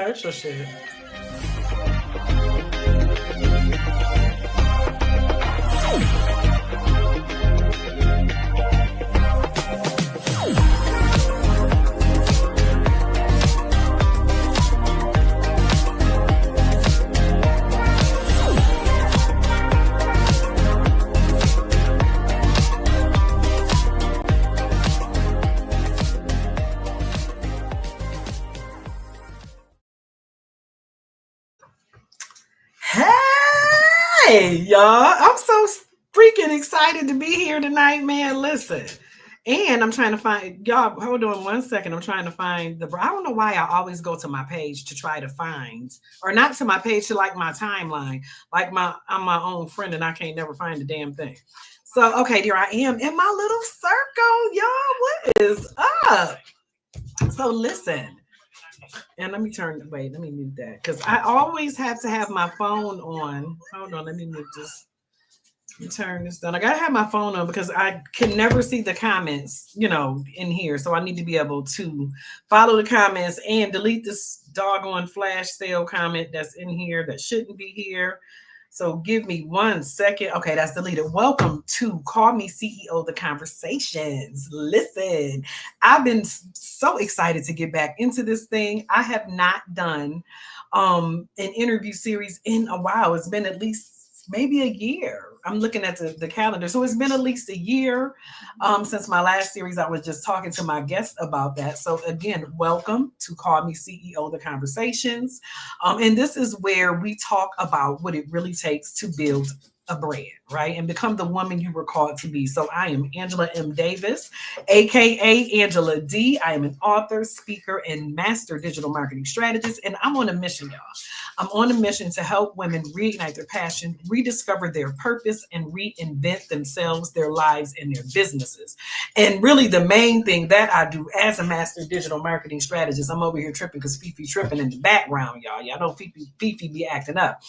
commercial shit. Hey, y'all. I'm so freaking excited to be here tonight, man. Listen. And I'm trying to find y'all. Hold on one second. I'm trying to find the. I don't know why I always go to my page to try to find, or not to my page, to like my timeline. Like I'm my own friend and I can't never find the damn thing. So okay, here I am in my little circle, y'all. What is up? So listen. And let me let me mute that. Because I always have to have my phone on. Hold on, let me mute this. Let me turn this down. I gotta have my phone on because I can never see the comments, in here. So I need to be able to follow the comments and delete this doggone flash sale comment that's in here that shouldn't be here. So give me 1 second. Okay, that's deleted. Welcome to Call Me CEO, The Conversations. Listen, I've been so excited to get back into this thing. I have not done an interview series in a while. It's been at least maybe a year. I'm looking at the calendar. So it's been at least a year since my last series. I was just talking to my guest about that. So again, welcome to Call Me CEO, The Conversations. And this is where we talk about what it really takes to build a brand, right? And become the woman you were called to be. So I am Angela M. Davis, AKA Angela Dee. I am an author, speaker, and master digital marketing strategist. And I'm on a mission, y'all. I'm on a mission to help women reignite their passion, rediscover their purpose, and reinvent themselves, their lives, and their businesses. And really the main thing that I do as a master digital marketing strategist, I'm over here tripping because Fifi tripping in the background, y'all. Y'all know Fifi be acting up.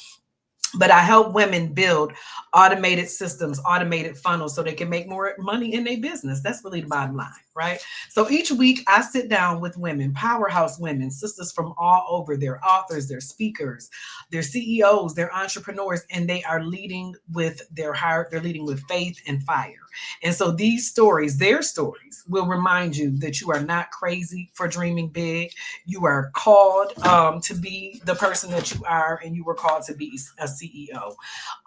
But I help women build automated systems, automated funnels so they can make more money in their business. That's really the bottom line, right? So each week I sit down with women, powerhouse women, sisters from all over. They're authors, they're speakers, they're CEOs, they're entrepreneurs, and they are leading with their heart. They're leading with faith and fire. And so these stories, their stories, will remind you that you are not crazy for dreaming big. You are called to be the person that you are, and you were called to be a CEO.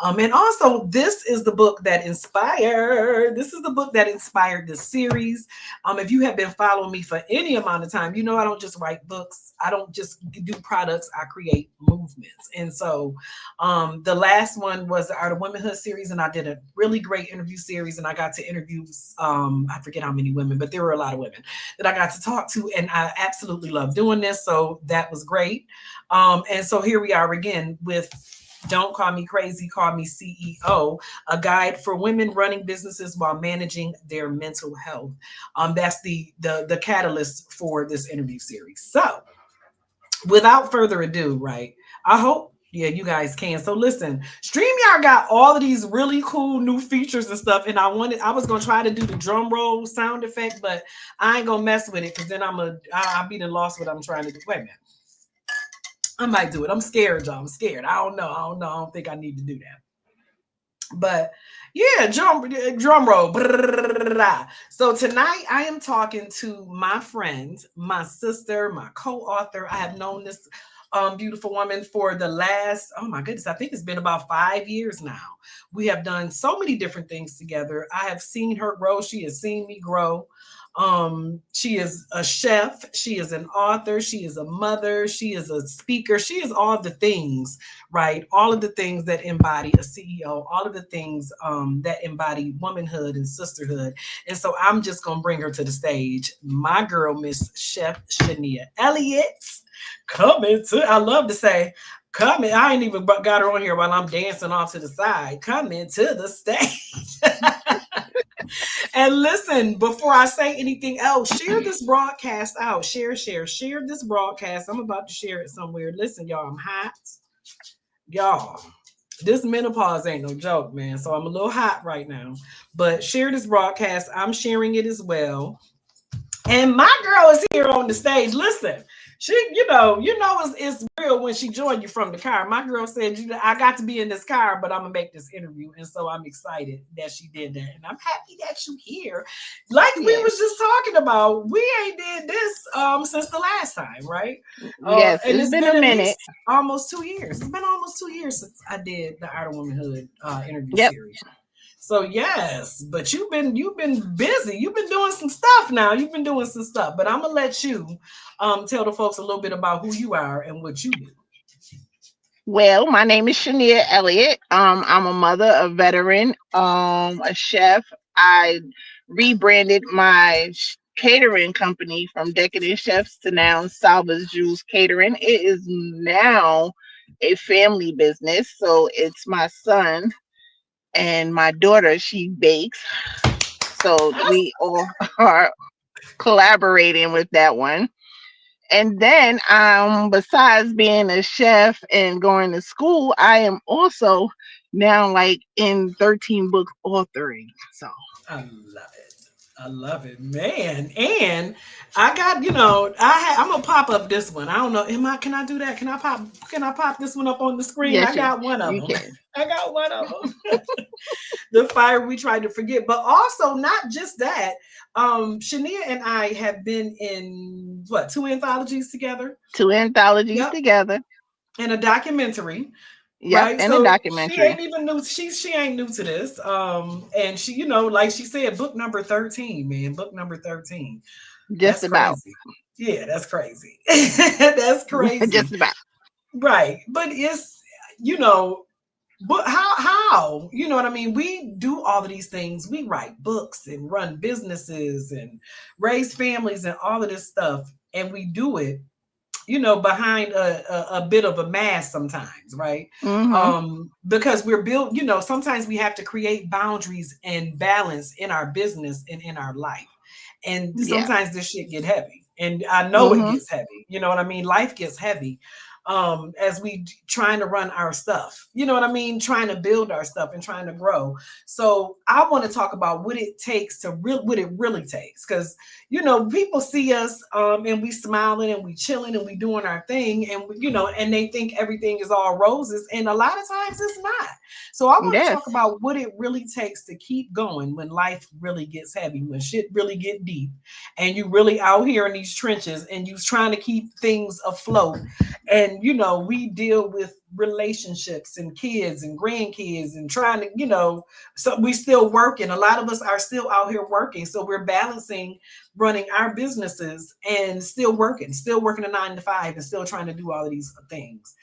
And also, this is the book that inspired. This is the book that inspired this series. If you have been following me for any amount of time, you know I don't just write books. I don't just do products. I create movements. And so, the last one was the Art of Womanhood series, and I did a really great interview series, and I got to interview I forget how many women, but there were a lot of women that I got to talk to, and I absolutely love doing this. So that was great. And so here we are again with Don't Call Me Crazy, Call Me CEO, a guide for women running businesses while managing their mental health. That's the catalyst for this interview series. So without further ado, right, I hope you guys can. So listen, StreamYard got all of these really cool new features and stuff. And I was going to try to do the drum roll sound effect, but I ain't going to mess with it because then I'll be lost what I'm trying to do. Wait a minute. I might do it. I'm scared, y'all. I'm scared. I don't know. I don't think I need to do that. But yeah, drum roll. So tonight I am talking to my friend, my sister, my co-author. I have known this beautiful woman for the last, oh my goodness, I think it's been about 5 years now. We have done so many different things together. I have seen her grow. She has seen me grow. She is a chef. She is an author. She is a mother. She is a speaker. She is all the things, right? All of the things that embody a CEO, all of the things that embody womanhood and sisterhood. And so I'm just going to bring her to the stage. My girl, Miss Chef Shania Elliott. I love to say, coming. I ain't even got her on here while I'm dancing off to the side. Coming to the stage. And listen, before I say anything else, share this broadcast out. Share this broadcast. I'm about to share it somewhere. Listen, y'all, I'm hot. Y'all, this menopause ain't no joke, man. So I'm a little hot right now. But share this broadcast. I'm sharing it as well. And my girl is here on the stage. Listen, She, it's real when she joined you from the car. My girl said, I got to be in this car, but I'm gonna make this interview, and so I'm excited that she did that, and I'm happy that you here. Like we Yes. was just talking about, we ain't did this since the last time, right? Yes, And it's it's been been a at minute. least almost 2 years. It's been almost 2 years since I did the Art of Womanhood interview Yep. series. So yes, but you've been busy. You've been doing some stuff now. You've been doing some stuff. But I'm gonna let you tell the folks a little bit about who you are and what you do. Well, my name is Shania Elliott. I'm a mother, a veteran, a chef. I rebranded my catering company from Decadent Chefs to now Salva's Juice Catering. It is now a family business. So it's my son and my daughter. She bakes. So we all are collaborating with that one. And then, besides being a chef and going to school, I am also now like in 13 books authoring. So I love it. I love it, man. And I got, I'm gonna pop up this one. I don't know. Can I do that? Can I pop this one up on the screen? yes, I got one of you them. can. I got one of them. The fire we tried to forget. But also not just that. Shania and I have been in what, two anthologies together? Two anthologies Yep. together. And a documentary. Yep, Right. and a So she documentary. ain't even new. She ain't new to this. And she, like she said, book number 13, man. Book number 13. Just That's about. crazy. Yeah, that's crazy. That's Just crazy. about. Right. But it's, you know, but how? You know what I mean? We do all of these things. We write books and run businesses and raise families and all of this stuff. And we do it, behind a bit of a mask sometimes, right? Mm-hmm. Because we're built, sometimes we have to create boundaries and balance in our business and in our life. And Yeah. sometimes this shit get heavy. And I know it Mm-hmm. gets heavy. You know what I mean? Life gets heavy as we trying to run our stuff. You know what I mean? Trying to build our stuff and trying to grow. So I want to talk about what it takes to what it really takes. Because people see us and we smiling and we chilling and we doing our thing and and they think everything is all roses and a lot of times it's not. So I want to Yes. talk about what it really takes to keep going when life really gets heavy, when shit really get deep, and you really out here in these trenches and you trying to keep things afloat. And we deal with relationships and kids and grandkids and trying to, so we still working. A lot of us are still out here working, so we're balancing running our businesses and still working a 9 to 5 and still trying to do all of these things.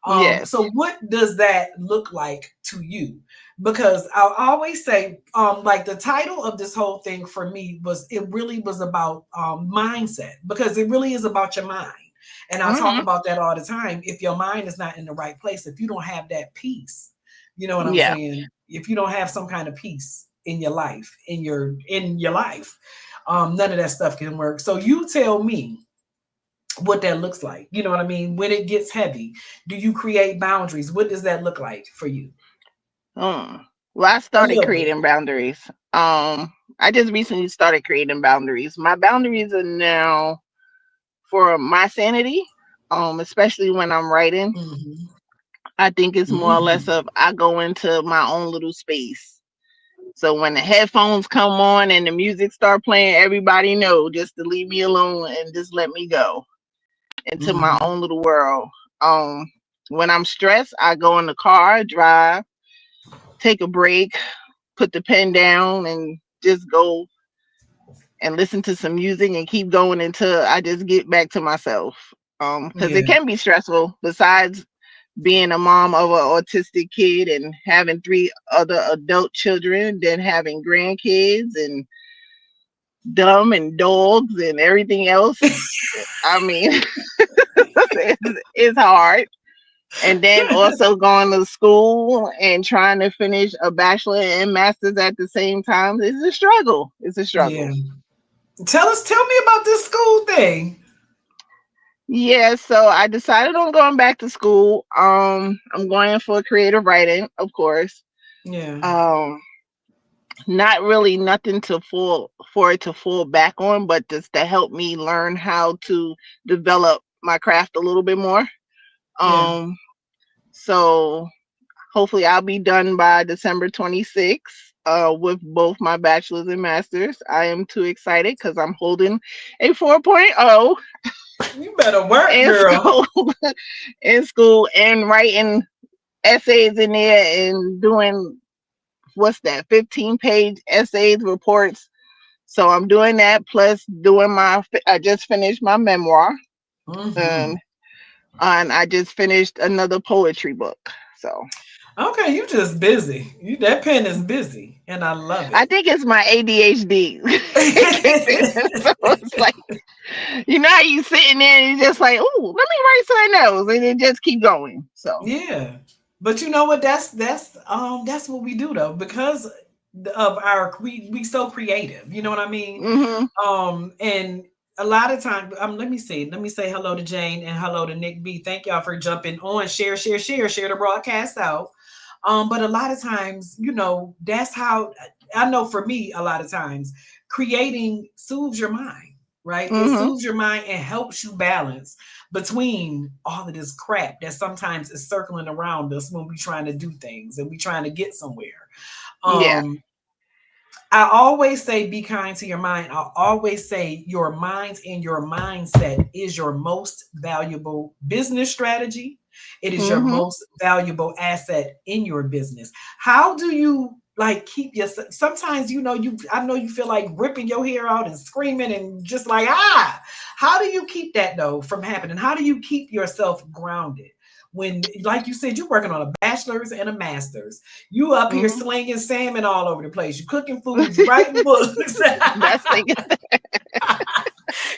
Yes. So what does that look like to you? Because I'll always say, like the title of this whole thing for me it really was about mindset, because it really is about your mind. And I talk Mm-hmm. about that all the time. If your mind is not in the right place, if you don't have that peace, you know what I'm Yeah. saying? If you don't have some kind of peace in your life, in your life, none of that stuff can work. So you tell me what that looks like. You know what I mean? When it gets heavy, do you create boundaries? What does that look like for you? Mm. Well, I A started little bit. creating boundaries. I just recently started creating boundaries. My boundaries are now for my sanity, especially when I'm writing. Hmm. I think it's more or less Hmm. of I go into my own little space. So when the headphones come on and the music start playing, everybody know just to leave me alone and just let me go into my Hmm. own little world. Um, when I'm stressed, I go in the car, drive, take a break, put the pen down, and just go and listen to some music and keep going until I just get back to myself. Because it Yeah. can be stressful. Besides being a mom of an autistic kid and having three other adult children, then having grandkids and dumb and dogs and everything else. I mean, it's hard. And then also going to school and trying to finish a bachelor and master's at the same time is a struggle. It's a struggle. Yeah. Tell me about this school thing. Yeah, so I decided on going back to school. I'm going for creative writing, of course. Yeah. Um, not really nothing to fall for it to fall back on, but just to help me learn how to develop. my craft a little bit more. Yeah. Um, so hopefully I'll be done by December 26th with both my bachelor's and master's. I am too excited because I'm holding a 4.0 You better work, in girl. school, in school, and writing essays in there and doing what's that 15-page essays reports. So I'm doing that plus doing I just finished my memoir, Hmm. and I just finished another poetry book. So Okay, you just busy. You that pen is busy, and I love I it. think it's my ADHD. It kicked in. So it's like, how you sitting there and you're just like, oh, let me write something else, and it just keep going. So Yeah. But you know what? That's what we do though, because of our we so creative. You know what I mean? hmm And a lot of time, let me see. Let me say hello to Jane and hello to Nick B. Thank y'all for jumping on. Share the broadcast out. But a lot of times, that's how I know for me, a lot of times, creating soothes your mind, right? It hmm soothes your mind and helps you balance between all of this crap that sometimes is circling around us when we're trying to do things and we're trying to get somewhere. yeah. Um, I always say be kind to your mind. I always say your mind and your mindset is your most valuable business strategy. It is your hmm most valuable asset in your business. How do you like keep your sometimes I know you feel like ripping your hair out and screaming and just like how do you keep that though from happening? How do you keep yourself grounded? When, like you said, you're working on a bachelor's and a master's, you up here hmm slinging salmon all over the place. You cooking foods, you writing books. Best thing.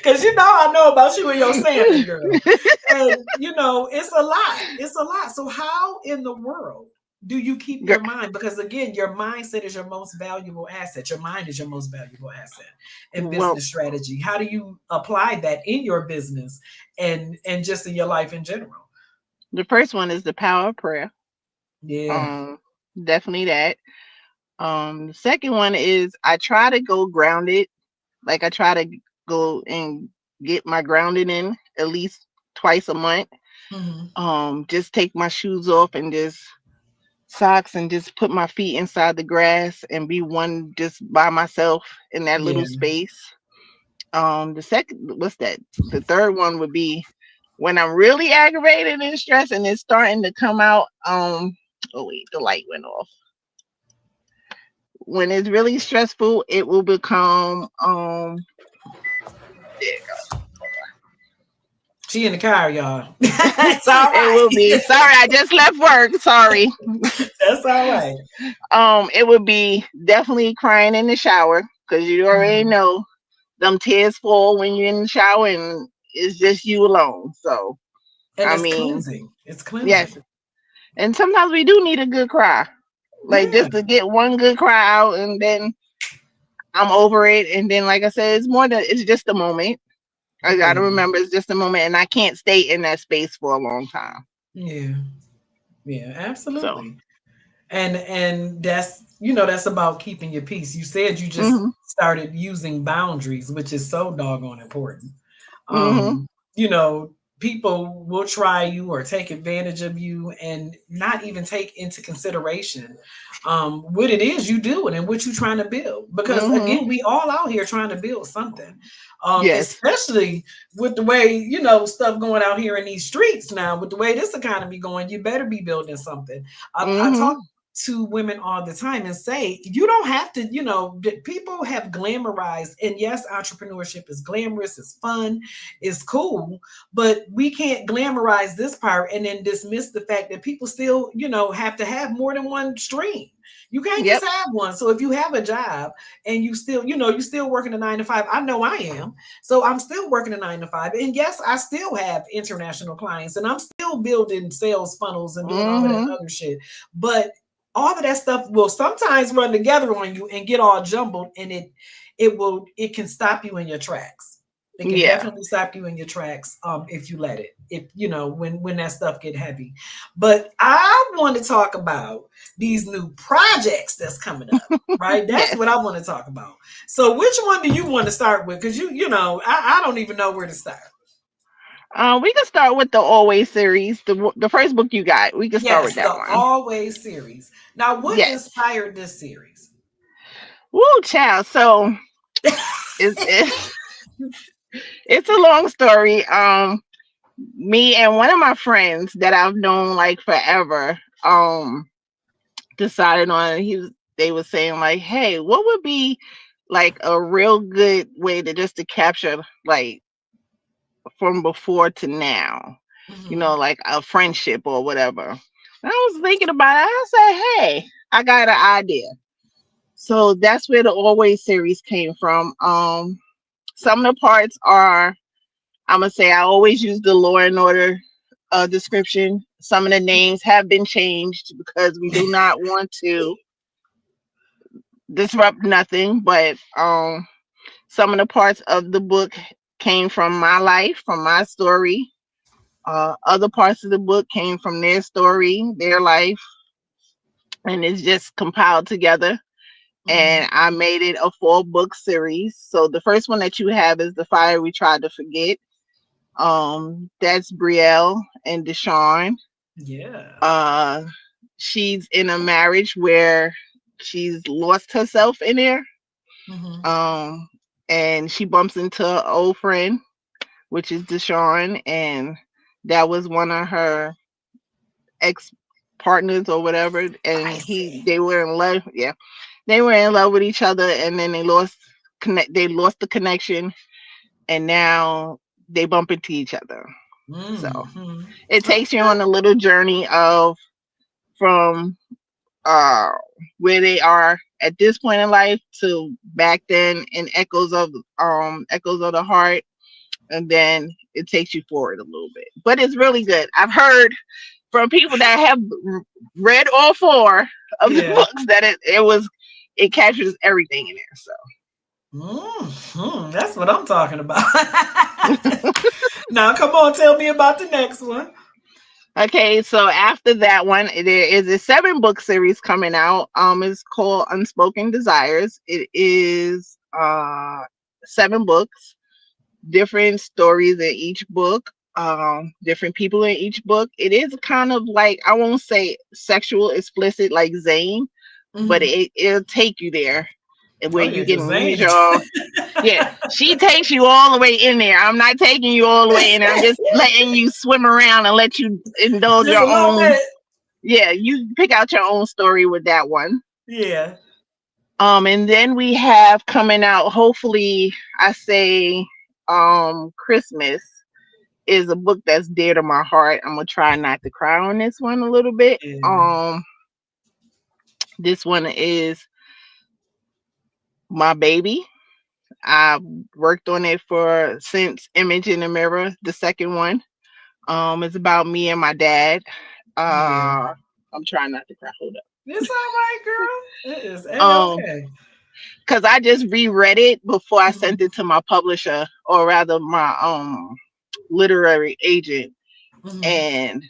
Cause I know about you and your salmon, girl. And it's a lot. It's a lot. So how in the world do you keep Gr- your mind? Because again, your mindset is your most valuable asset. Your mind is your most valuable asset in well, business strategy. How do you apply that in your business and just in your life in general? the first one is the power of prayer. Yeah. Um, Definitely that. The second one is I try to go grounded. Like I try to go and get my grounding in at least twice a month. Hmm. Just take my shoes off and just socks and just put my feet inside the grass and be one just by myself in that little Yeah. space. The second, what's that? The third one would be when I'm really aggravated and stressed and it's starting to come out. Oh wait, the light went off. When it's really stressful, it will become She in the car, y'all. It's all it right. will be, sorry, I just left work. Sorry. That's all right. It would be definitely crying in the shower because you already Mhm. know them tears fall when you're in the shower and it's just you alone. So And I it's mean, cleansing. It's yes. cleansing. And sometimes we do need a good cry. Like Yeah. just to get one good cry out and then I'm over it. And then like I said, it's more than it's just a moment. I Yeah. gotta remember it's just a moment and I can't stay in that space for a long time. Yeah. Yeah. So Absolutely. And that's about keeping your peace. You said you just hmm started using boundaries, which is so doggone important. hmm um you know People will try you or take advantage of you and not even take into consideration what it is you do and what you're trying to build, because hmm again, we all out here trying to build something, yes. especially with the way stuff going out here in these streets now. With the way this economy going, you better be building something. I talk hmm to women all the time and say, you don't have to, people have glamorized, and yes, entrepreneurship is glamorous, it's fun, it's cool, but we can't glamorize this part and then dismiss the fact that people still, have to have more than one stream. You can't just Yep. have one. So if you have a job and you still working a 9 to 5, I know I am. So I'm still working a 9 to 5. And yes, I still have international clients and I'm still building sales funnels and doing all of that hmm other shit. But all of that stuff will sometimes run together on you and get all jumbled, and it can stop you in your tracks. It can Yeah. definitely stop you in your tracks if you let it. If when that stuff get heavy. But I want to talk about these new projects that's coming up. Right? That's Yes. what I want to talk about. So which one do you want to start with? Because I don't even know where to start. We can start with the Always series, the first book you got. We can start with Yes, that the one. Always series. Now, what Yes. inspired this series? Woo, child. So it's it's a long story. Me and one of my friends that I've known like forever, decided on. They were saying like, hey, what would be like a real good way to just to capture like from before to now, Hmm. like a friendship or whatever. And I was thinking about it. I said, hey, I got an idea. So that's where the Always series came from. Some of the parts are, I'm gonna say, I always use the Law and Order description. Some of the names have been changed because we do not want to disrupt nothing. But some of the parts of the book came from my life, from my story. Other parts of the book came from their story, their life, and it's just compiled together. Hmm. And I made it a 4-book series. So the first one that you have is The Fire We Tried to Forget. That's Brielle and Deshawn. Yeah. Uh, she's in a marriage where she's lost herself in there. Hmm. Um, and she bumps into an old friend, which is Deshawn, and that was one of her ex partners or whatever. And I see. they were in love. Yeah, they were in love with each other, and then they lost the connection, and now they bump into each other. So Hmm. it takes you Okay. on a little journey of from uh where they are at this point in life to back then, and echoes of the heart, and then it takes you forward a little bit. But it's really good. I've heard from people that have read all 4 of the Yeah. books that it captures everything in there. So That's what I'm talking about. Now, come on, tell me about the next one. okay, so after that one, there is a 7-book series coming out. It's called Unspoken Desires. It is 7 books, different stories in each book, different people in each book. It is kind of like, I won't say sexual explicit like Zane, but Hmm. it'll take you there where Oh you yeah, because can use Zane. your, yeah, she takes you all the way in there. I'm not taking you all the way in there. I'm just letting you swim around and let you indulge Just a your little own. bit. Yeah, you pick out your own story with that one. Yeah. And then we have coming out, hopefully, I say, Christmas is a book that's dear to my heart. I'm gonna try not to cry on this one a little bit. Yeah. This one is my baby. I worked on it for since Image in the Mirror, the second one. It's about me and my dad. Yeah. I'm trying not to cry. Hold It's all right, girl. It is up. A-okay. Because I just reread it before I Hmm. sent it to my publisher, or rather my literary agent, Hmm. and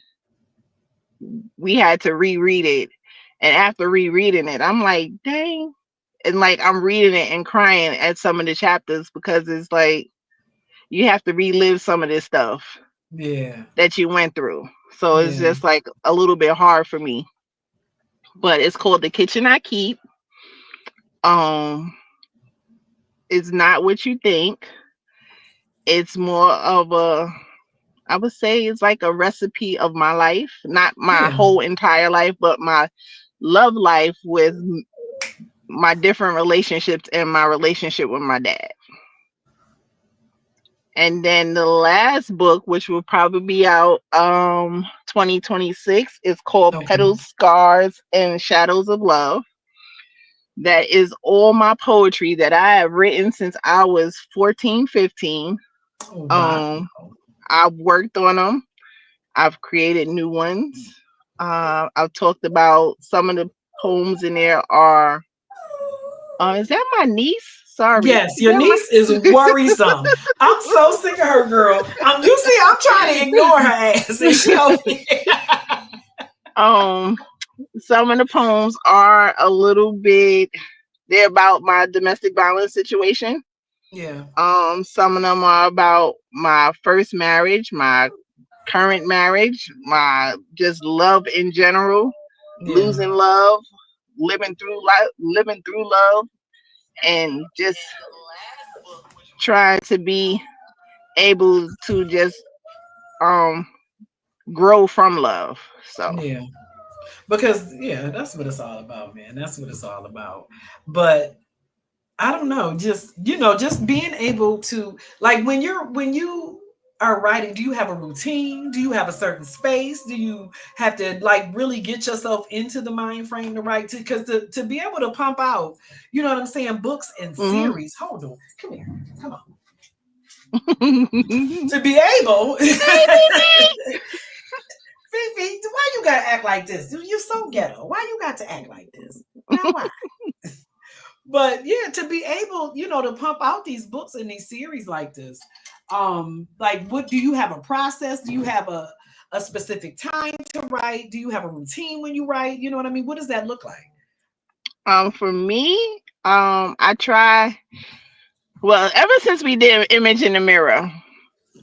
we had to reread it. And after rereading it, I'm like, dang. And like I'm reading it and crying at some of the chapters because it's like you have to relive some of this stuff Yeah. that you went through. So it's Yeah. just like a little bit hard for me. But it's called The Kitchen I Keep. Um, it's not what you think. It's more of a, I would say it's like a recipe of my life, not my Yeah. whole entire life, but my love life with my different relationships and my relationship with my dad. And then the last book, which will probably be out 2026, is called Okay. Petals, Scars, and Shadows of Love. That is all my poetry that I have written since I was 14, 15. Oh, wow. Um, I've worked on them. I've created new ones. I've talked about some of the poems in there are. Is that my niece? Sorry, Yes, is your that niece is worrisome. I'm so sick of her, girl. You see, I'm trying to ignore her ass, and she over here. my? Some of the poems are a little bit. They're about my domestic violence situation. Yeah. Some of them are about my first marriage, my current marriage, my just love in general, Yeah. losing love, living through life, living through love, and just trying to be able to just um grow from love. So Yeah. Because yeah, that's what it's all about, man. That's what it's all about. But I don't know, just just being able to, like, when you are writing, do you have a routine? Do you have a certain space? Do you have to like really get yourself into the mind frame to write to, because to be able to pump out, you know what I'm saying, books and mhm. series. Hold on, come here, come on. Baby To be able me. Fifi, why you gotta act like this? You so ghetto. Why you got to act like this? Now why? But yeah, to be able, to pump out these books and these series like this, like, what do you have a process? Do you have a specific time to write? Do you have a routine when you write? You know what I mean? What does that look like? For me, I try. Well, ever since we did Image in the Mirror,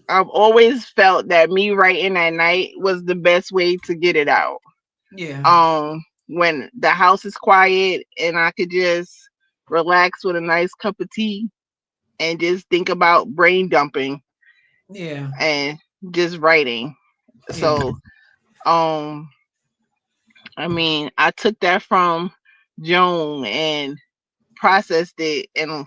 I've always felt that me writing at night was the best way to get it out. Yeah, When the house is quiet and I could just relax with a nice cup of tea and just think about brain dumping yeah, and just writing. yeah, So, um, I mean, I took that from Joan and processed it and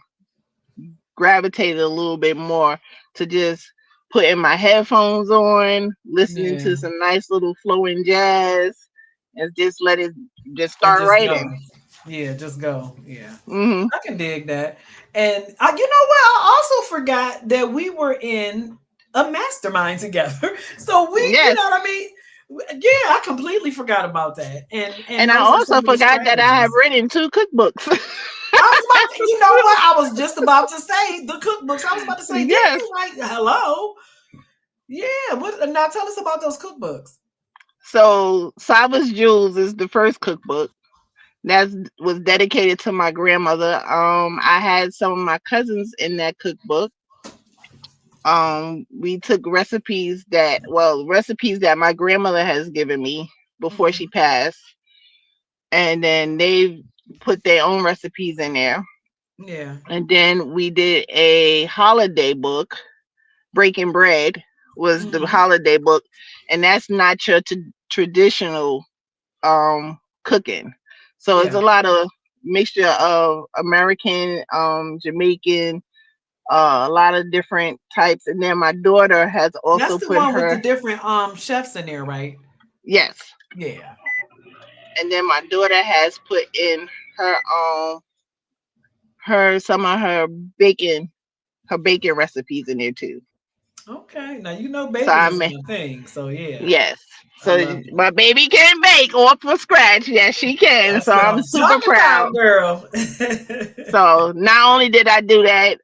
gravitated a little bit more to just putting my headphones on, listening yeah. to some nice little flowing jazz, and just let it just And start just go. writing. Yeah, just go. Yeah. Hmm. I can dig that. And you know what? I also forgot that we were in a mastermind together. So we, Yes. what I mean? Yeah, I completely forgot about that. And And I those are also some of the forgot that I have strategies. written two cookbooks. I was about to, you know what? I was just about to say the cookbooks. I was about to say, didn't Yes. you write hello? Yeah. What now, tell us about those cookbooks. So Sava's Jewels is the first cookbook that was dedicated to my grandmother. I had some of my cousins in that cookbook. We took recipes that my grandmother has given me before Hmm. she passed, and then they put their own recipes in there. Yeah. And then we did a holiday book. Breaking Bread was the Hmm. holiday book, and that's not your traditional cooking. So it's Yeah. a lot of mixture of American, Jamaican, a lot of different types. And then my daughter has That's also the put one with the her, different chefs in there, right? yes. Yeah. And then my daughter has put in her her some of her bacon recipes in there too. Okay. Now you know So baking I is mean, my thing. So yeah, yes. I So love it. my baby can bake off from scratch. Yes, she can. That's So what I'm I'm super talking proud. about, girl. So not only did I do that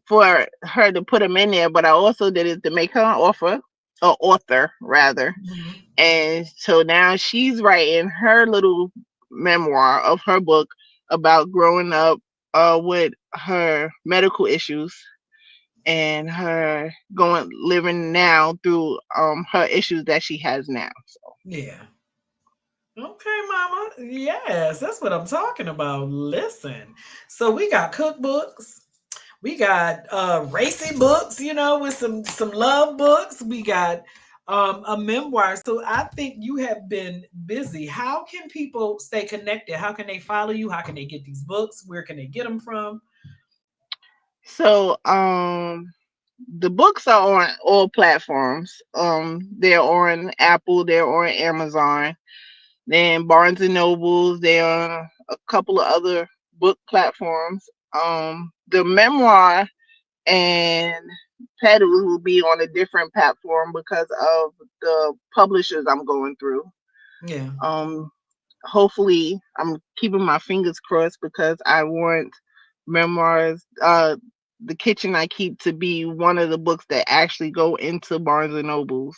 for her to put them in there, but I also did it to make her an offer, or author rather. Mhm. And so now she's writing her little memoir of her book about growing up with her medical issues and her going living now through her issues that she has now. So Yeah. Okay, mama. Yes, that's what I'm talking about. Listen. So we got cookbooks. We got racing books, with some love books. We got a memoir. So I think you have been busy. How can people stay connected? How can they follow you? How can they get these books? Where can they get them from? so the books are on all platforms. They're on Apple, they're on Amazon, then Barnes and Nobles, they're on a couple of other book platforms. The memoir and Pedals will be on a different platform because of the publishers I'm going through. Yeah. Um, Hopefully, I'm keeping my fingers crossed because I want memoirs. The Kitchen I Keep to be one of the books that actually go into Barnes and Nobles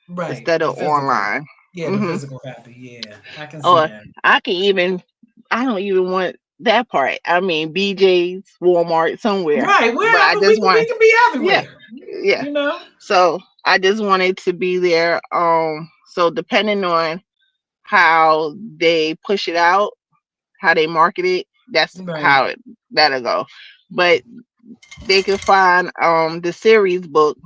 Right. instead The of physical. online. Yeah, the Hmm. physical copy. Yeah. I can see Or that. I can even, I don't even want. that part. I mean, BJ's, Walmart, somewhere. Right, But I wherever just we want, can be yeah, everywhere. yeah. You know? So I just wanted to be there. So depending on how they push it out, how they market it, that's Right. how that'll go. But they can find the series book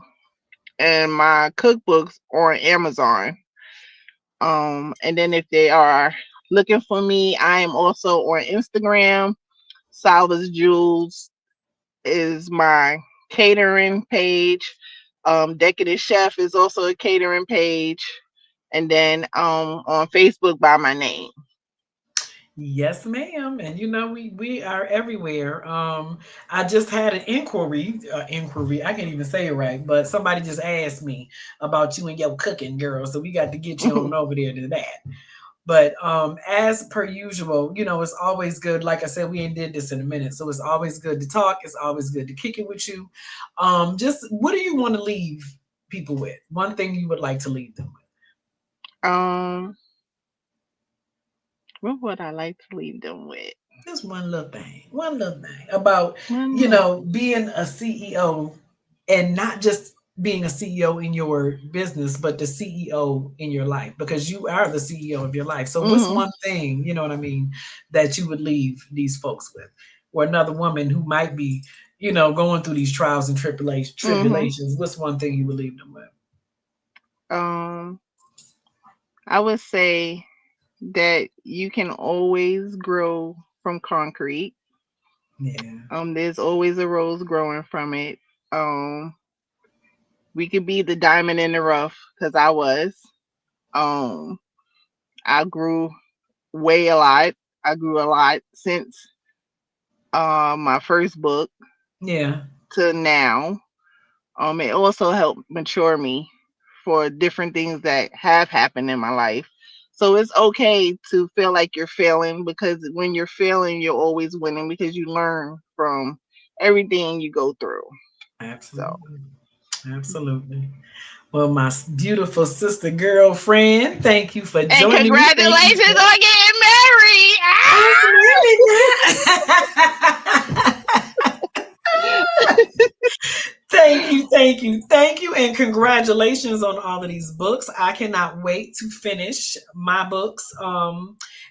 and my cookbooks on Amazon. And then if they are looking for me, I am also on Instagram. Salva's Jules is my catering page. Decadent Chef is also a catering page. And then on Facebook by my name. Yes, ma'am. And you know, we are everywhere. I just had an inquiry. I can't even say it right, but somebody just asked me about you and your cooking, girl. So we got to get you on over there to that. But as per usual, you know, it's always good. Like I said, we ain't did this in a minute, so it's always good to talk. It's always good to kick it with you. Just what do you want to leave people with? One thing you would like to leave them with? um, what would I like to leave them with? Just one little thing about, One you little. know, being a CEO and not just being a CEO in your business, but the CEO in your life because you are the CEO of your life. So, what's Hmm. one thing, you know what I mean, that you would leave these folks with, or another woman who might be, you know, going through these trials and Hmm. tribulations? What's one thing you would leave them with? Um, I would say that you can always grow from concrete. Yeah, There's always a rose growing from it. Um, we could be the diamond in the rough because I was. Um, I grew way a lot. I grew a lot since my first book yeah, to now. It also helped mature me for different things that have happened in my life. So it's okay to feel like you're failing because when you're failing, you're always winning because you learn from everything you go through. So, absolutely, absolutely. Well, my beautiful sister girlfriend, thank you for and joining me. Thank you congratulations for. on getting married. Thank you, thank you, thank you, and congratulations on all of these books. I cannot wait to finish my books.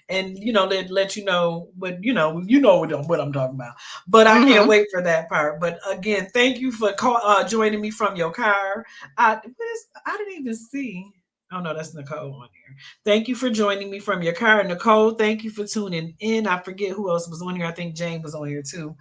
And you know, let you know what I'm talking about. But I can't Hmm. wait for that part. But again, thank you for joining me from your car. I didn't even see. Oh no, that's Nicole on here. Thank you for joining me from your car, Nicole. Thank you for tuning in. I forget who else was on here. I think Jane was on here too.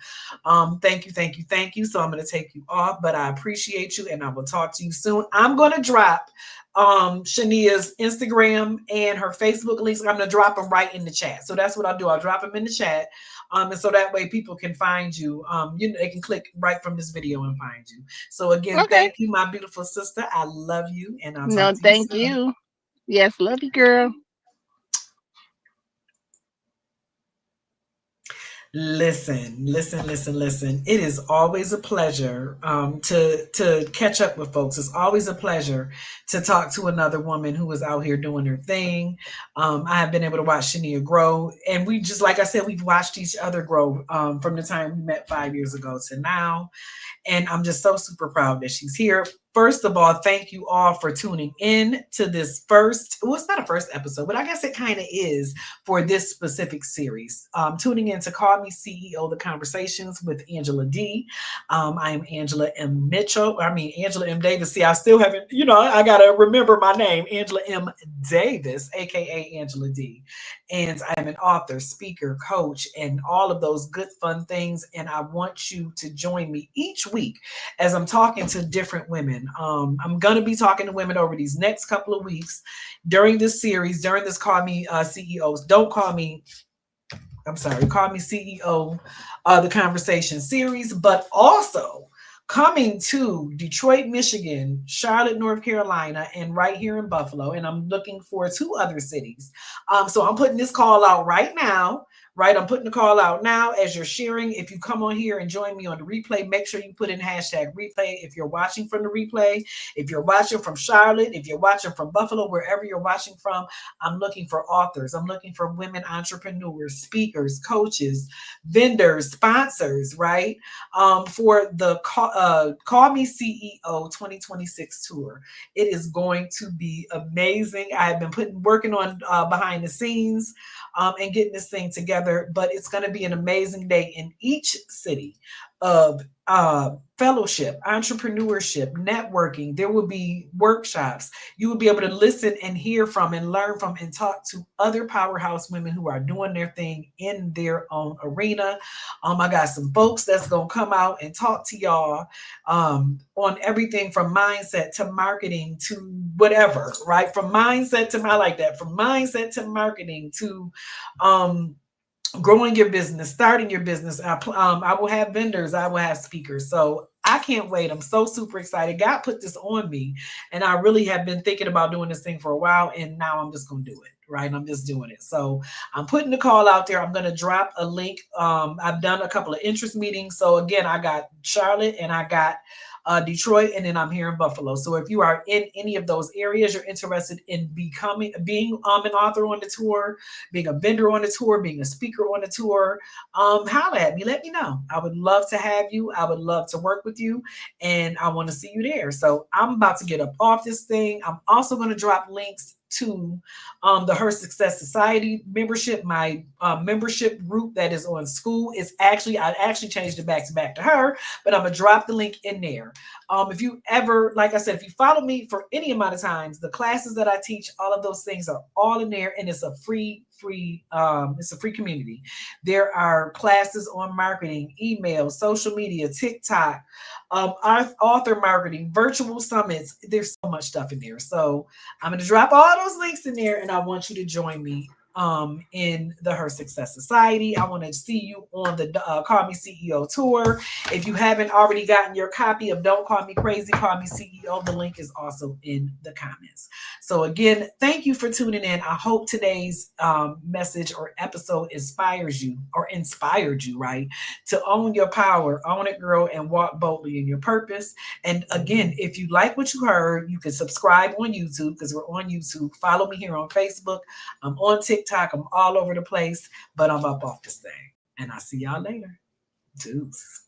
Thank you, thank you, thank you. So I'm going to take you off, but I appreciate you and I will talk to you soon. I'm going to drop Shania's Instagram and her Facebook links. I'm going to drop them right in the chat. So that's what I'll do. I'll drop them in the chat. And so that way people can find you. You know, they can click right from this video and find you. So again, Okay. thank you, my beautiful sister. I love you and I'll No, talk to you thank soon. you. Yes, love you, girl. Listen. It is always a pleasure to catch up with folks. It's always a pleasure to talk to another woman who is out here doing her thing. I have been able to watch Shania grow, and we just like I said, we've watched each other grow from the time we met 5 years ago to now. And I'm just so super proud that she's here. First of all, thank you all for tuning in to this first, well, it's not a first episode, but I guess it kind of is for this specific series. Tuning in to Call Me CEO, The Conversations with Angela Dee. I am Angela M. Mitchell. I mean, Angela M. Davis. See, I still haven't, you know, I got to remember my name, Angela M. Davis, AKA Angela D. And I am an author, speaker, coach, and all of those good, fun things. And I want you to join me each week as I'm talking to different women. I'm going to be talking to women over these next couple of weeks during this series, during this Call Me CEOs. Don't call me, I'm sorry, Call Me CEO, the conversation series, but also coming to Detroit, Michigan, Charlotte, North Carolina, and right here in Buffalo. And I'm looking for two other cities. So I'm putting this call out right now. right? I'm putting the call out now as you're sharing. If you come on here and join me on the replay, make sure you put in hashtag replay if you're watching from the replay. If you're watching from Charlotte, if you're watching from Buffalo, wherever you're watching from, I'm looking for authors. I'm looking for women entrepreneurs, speakers, coaches, vendors, sponsors, right? For the Call Me CEO 2026 tour. It is going to be amazing. I've been working on behind the scenes and getting this thing together, but it's going to be an amazing day in each city of fellowship, entrepreneurship, networking. There will be workshops. You will be able to listen and hear from and learn from and talk to other powerhouse women who are doing their thing in their own arena. I got some folks that's going to come out and talk to y'all on everything from mindset to marketing to whatever, right? From mindset to, I like that, from mindset to marketing to um, growing your business, starting your business. I will have vendors, I will have speakers. So I can't wait. I'm so super excited. God put this on me, and I really have been thinking about doing this thing for a while, and now I'm just going to do it. Right. I'm just doing it. So I'm putting the call out there. I'm going to drop a link. I've done a couple of interest meetings. So again, I got Charlotte and I got Detroit, and then I'm here in Buffalo. So if you are in any of those areas, you're interested in being an author on the tour, being a vendor on the tour, being a speaker on the tour, holla at me. Let me know. I would love to have you. I would love to work with you, and I want to see you there. So I'm about to get up off this thing. I'm also going to drop links to the Her Success Society membership, my membership group that is on school. I actually changed it back to her, but I'm gonna drop the link in there. If you ever, like I said, if you follow me for any amount of times, the classes that I teach, all of those things are all in there, and it's a it's a free community. There are classes on marketing, email, social media, TikTok, author marketing, virtual summits. There's so much stuff in there. So I'm going to drop all those links in there, and I want you to join me in the Her Success Society. I want to see you on the Call Me CEO tour. If you haven't already gotten your copy of Don't Call Me Crazy, Call Me CEO, the link is also in the comments. So again, thank you for tuning in. I hope today's message or episode inspired you, right? To own your power, own it, girl, and walk boldly in your purpose. And again, if you like what you heard, you can subscribe on YouTube because we're on YouTube. Follow me here on Facebook. I'm on TikTok. I'm all over the place, but I'm up off this thing. And I'll see y'all later. Deuce.